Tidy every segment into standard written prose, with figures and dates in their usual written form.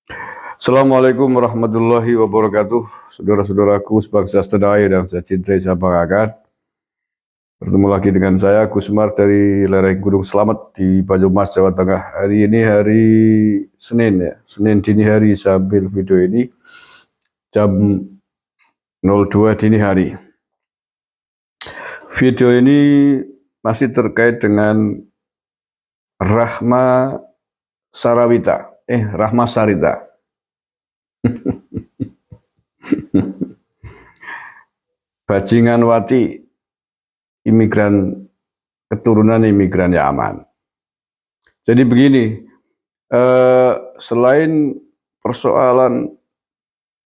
Assalamualaikum warahmatullahi wabarakatuh. Saudara-saudaraku sebangsa setanah air yang saya cintai, saya banggakan. Bertemu lagi dengan saya, Gusmar dari lereng Gunung Slamet di Banyumas, Jawa Tengah. Hari ini hari Senin ya, Senin dini hari. Saya ambil video ini jam 02 dini hari. Video ini masih terkait dengan Rahma Sarita. Bajingan Wati, keturunan imigran Yaman. Jadi begini, selain persoalan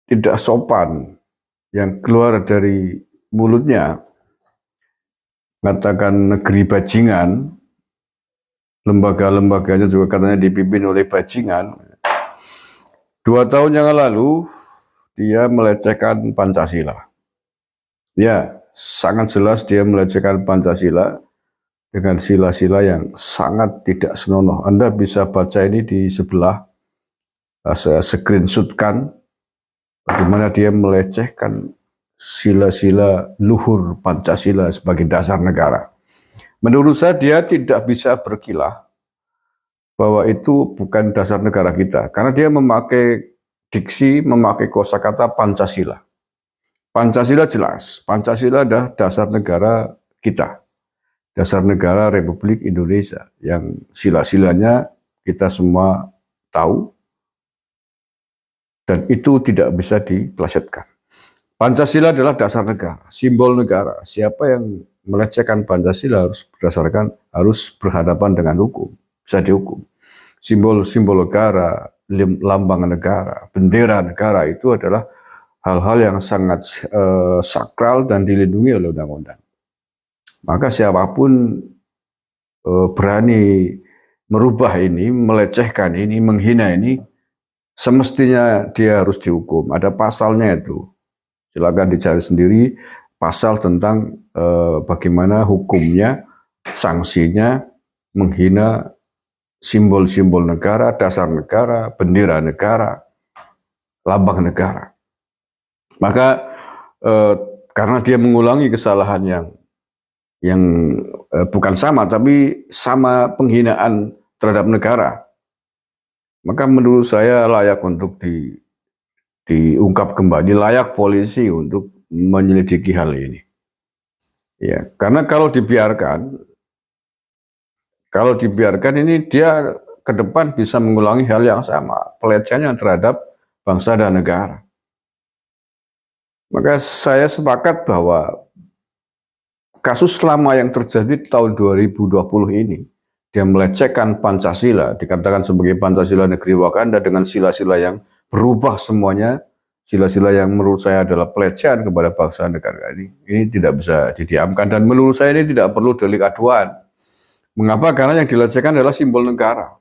tidak sopan yang keluar dari mulutnya, mengatakan negeri bajingan, lembaga-lembaganya juga katanya dipimpin oleh bajingan. 2 tahun yang lalu dia melecehkan Pancasila. Ya, sangat jelas dia melecehkan Pancasila dengan sila-sila yang sangat tidak senonoh. Anda bisa baca ini di sebelah, saya screenshotkan bagaimana dia melecehkan sila-sila luhur Pancasila sebagai dasar negara. Menurut saya dia tidak bisa berkilah bahwa itu bukan dasar negara kita, karena dia memakai diksi, memakai kosakata Pancasila. Pancasila jelas, Pancasila adalah dasar negara kita, dasar negara Republik Indonesia, yang sila-silanya kita semua tahu, dan itu tidak bisa dipelesetkan. Pancasila adalah dasar negara, simbol negara. Siapa yang melecehkan Pancasila harus berhadapan dengan hukum, bisa dihukum. Simbol-simbol negara, lambang negara, bendera negara itu adalah hal-hal yang sangat sakral dan dilindungi oleh undang-undang. Maka siapapun berani merubah ini, melecehkan ini, menghina ini, semestinya dia harus dihukum. Ada pasalnya itu. Silakan dicari sendiri pasal tentang bagaimana hukumnya, sanksinya menghina simbol-simbol negara, dasar negara, bendera negara, lambang negara. Maka karena dia mengulangi kesalahan yang bukan sama, tapi sama penghinaan terhadap negara, maka menurut saya layak untuk diungkap kembali, layak polisi untuk menyelidiki hal ini. Ya, karena kalau dibiarkan ini dia ke depan bisa mengulangi hal yang sama, pelecehannya terhadap bangsa dan negara. Maka saya sepakat bahwa kasus lama yang terjadi tahun 2020 ini, dia melecehkan Pancasila, dikatakan sebagai Pancasila negeri Wakanda dengan sila-sila yang berubah semuanya, sila-sila yang menurut saya adalah pelecehan kepada bangsa negara ini tidak bisa didiamkan, dan menurut saya ini tidak perlu delik aduan. Mengapa? Karena yang dilecehkan adalah simbol negara.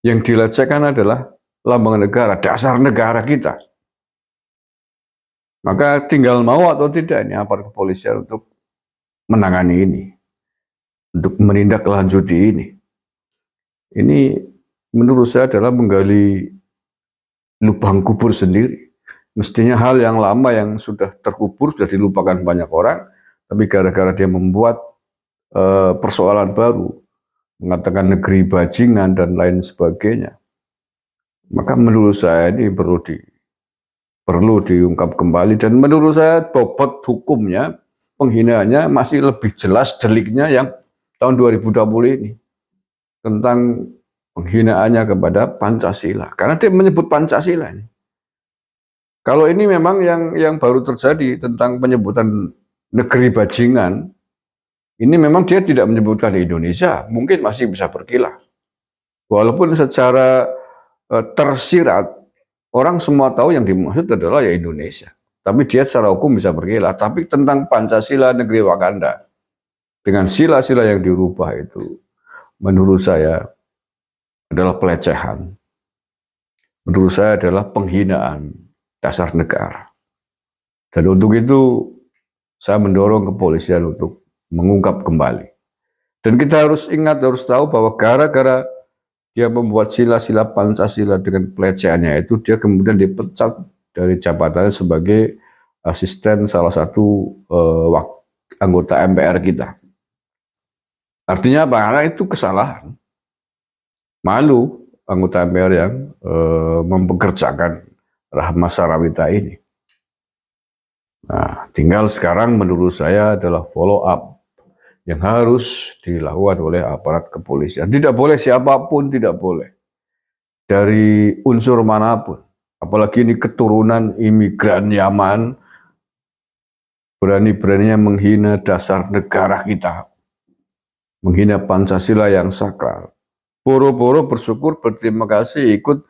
Yang dilecehkan adalah lambang negara, dasar negara kita. Maka tinggal mau atau tidak ini aparat kepolisian untuk menangani ini, untuk menindaklanjuti ini. Ini menurut saya adalah menggali lubang kubur sendiri. Mestinya hal yang lama yang sudah terkubur, sudah dilupakan banyak orang, tapi gara-gara dia membuat persoalan baru, mengatakan negeri bajingan dan lain sebagainya, maka menurut saya ini perlu diungkap kembali, dan menurut saya bobot hukumnya, penghinaannya masih lebih jelas deliknya yang tahun 2020 ini tentang penghinaannya kepada Pancasila, karena dia menyebut Pancasila ini. Kalau ini memang yang baru terjadi tentang penyebutan negeri bajingan, ini memang dia tidak menyebutkan Indonesia, mungkin masih bisa berkilah. Walaupun secara tersirat orang semua tahu yang dimaksud adalah ya Indonesia. Tapi dia secara hukum bisa berkilah. Tapi tentang Pancasila negeri Wakanda, dengan sila-sila yang dirubah itu, menurut saya adalah pelecehan. Menurut saya adalah penghinaan dasar negara. Dan untuk itu, saya mendorong kepolisian untuk mengungkap kembali. Dan kita harus ingat, harus tahu bahwa gara-gara dia membuat sila-sila Pancasila dengan pelecehannya itu, dia kemudian dipecat dari jabatannya sebagai asisten salah satu anggota MPR kita. Artinya apa? Karena itu kesalahan. Malu anggota MPR yang mempekerjakan Rahma Sarawita ini. Nah, tinggal sekarang menurut saya adalah follow up yang harus dilakukan oleh aparat kepolisian. Tidak boleh siapapun, tidak boleh. Dari unsur manapun. Apalagi ini keturunan imigran Yaman, berani-beraninya menghina dasar negara kita. Menghina Pancasila yang sakral. Boro-boro bersyukur, berterima kasih, ikut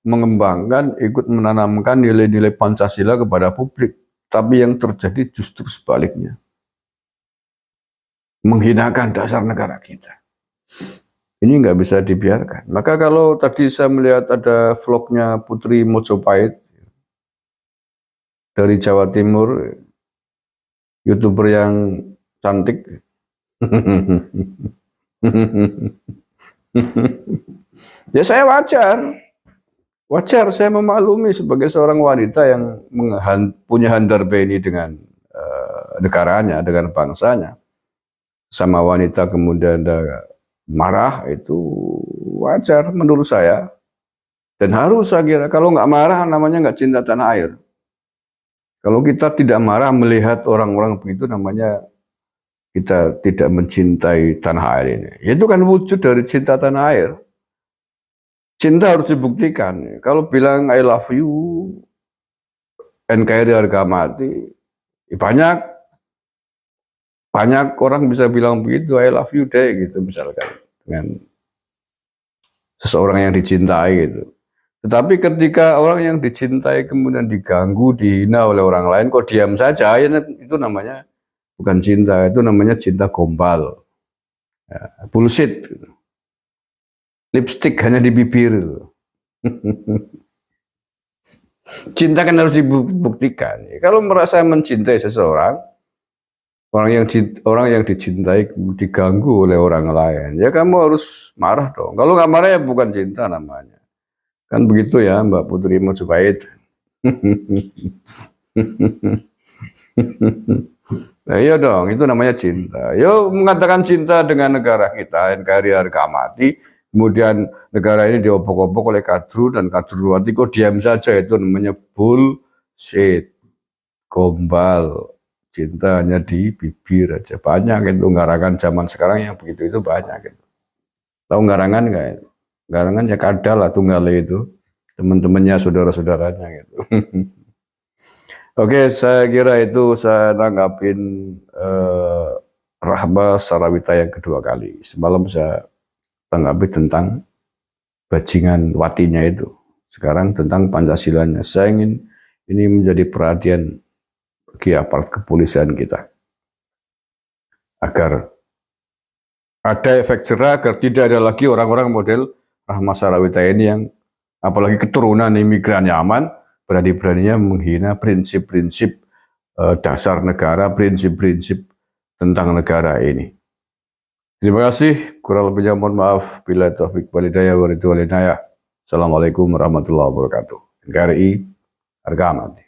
mengembangkan, ikut menanamkan nilai-nilai Pancasila kepada publik. Tapi yang terjadi justru sebaliknya. Menghinakan dasar negara kita. Ini nggak bisa dibiarkan. Maka kalau tadi saya melihat ada vlognya Putri Mojopahit dari Jawa Timur, YouTuber yang cantik. Ya saya wajar saya memaklumi sebagai seorang wanita yang punya handar beni dengan negaranya, dengan bangsanya. Sama wanita kemudian ada marah, itu wajar menurut saya. Dan harus saya kira, kalau nggak marah namanya nggak cinta tanah air. Kalau kita tidak marah melihat orang-orang begitu, namanya kita tidak mencintai tanah air ini. Itu kan wujud dari cinta tanah air. Cinta harus dibuktikan. Kalau bilang I love you, NKRI harga mati, banyak orang bisa bilang begitu, I love you deh, gitu misalkan, dengan seseorang yang dicintai gitu. Tetapi ketika orang yang dicintai kemudian diganggu, dihina oleh orang lain, kok diam saja, ya, itu namanya bukan cinta, itu namanya cinta gombal. Ya, bullshit. Gitu. Lipstick hanya di bibir. Gitu. Cinta kan harus dibuktikan. Kalau merasa mencintai seseorang, orang yang dicintai diganggu oleh orang lain, ya kamu harus marah dong. Kalau nggak marah ya bukan cinta namanya. Kan begitu ya Mbak Putri Mojopahit. Nah, iya dong, itu namanya cinta. Yo mengatakan cinta dengan negara kita, NKRI harga mati, kemudian negara ini diobok-obok oleh kadru dan kadruwati kok diam saja, itu namanya bullshit, gombal. Cinta hanya di bibir aja. Banyak itu nggarangan zaman sekarang yang begitu itu banyak gitu. Tahu nggarangan nggak? Nggarangan ya kadal lah tunggale itu. Teman-temannya, saudara-saudaranya gitu. Oke, saya kira itu saya nanggapin Rahma Sarawita yang kedua kali. Semalam saya tanggapi tentang bajingan watinya itu. Sekarang tentang Pancasilanya. Saya ingin ini menjadi perhatian bagi aparat kepolisian kita. Agar ada efek jerah, agar tidak ada lagi orang-orang model Rahma Sarawita ini yang apalagi keturunan imigran Yaman, berani-beraninya menghina prinsip-prinsip dasar negara, prinsip-prinsip tentang negara ini. Terima kasih, kurang lebihnya mohon maaf. Bila taufik walhidayah wa ridwan. Assalamualaikum warahmatullahi wabarakatuh. NKRI harga mati.